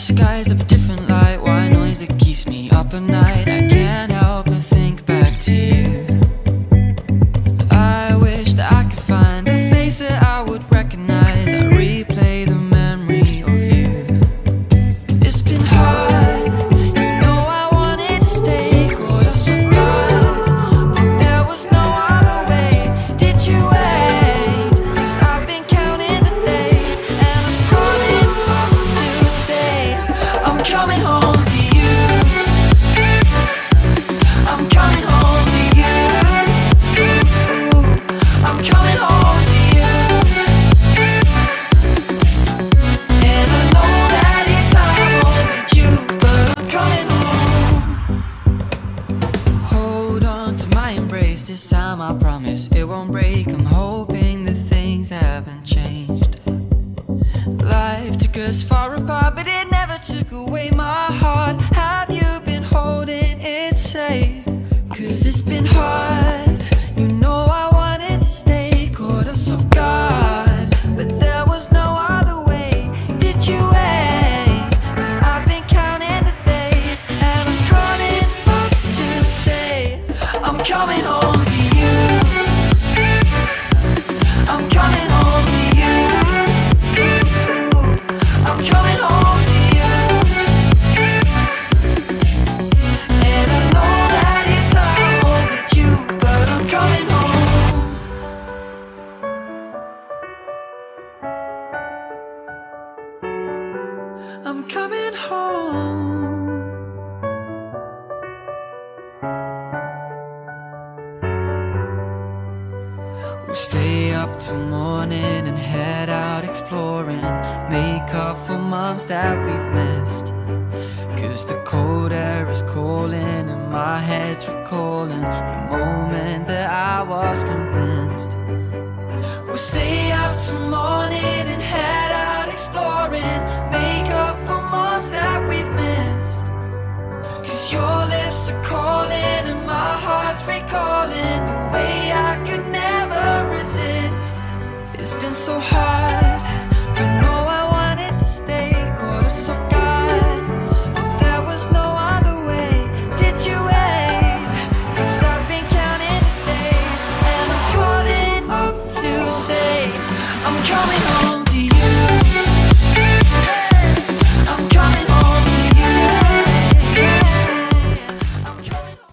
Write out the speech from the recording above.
skies of a different light, white noise that keeps me up at night. I can't help but think back to you. I wish that I could find a face that I would recognize. I replay the memory of you. It's been hard, you know I wanted to stay, caught us off guard, but there was no other way. Did you wait? 'Cause I've been counting the days, and I'm calling up to say I'm coming home to you. I'm coming home to you. I'm coming home to you. And I know that it's time home with you, but I'm coming home. Hold on to my embrace, this time I promise it won't break. I'm hoping that things haven't changed. Life took us far apart, but it never took away my heart. Have you been holding it safe? 'Cause it's been hard, you know I wanted to stay, caught us off guard, but there was no other way. Did you wait? 'Cause I've been counting the days, and I'm calling up to say I'm coming home to you. I'm coming home to you. I'm coming home to you. And I know that it's not home with you, but I'm coming home. I'm coming home. We'll stay up till morning and head out exploring, make up for months that we've missed. 'Cause the cold air is calling and my head's recalling the moment that I was convinced. We'll stay up till morning.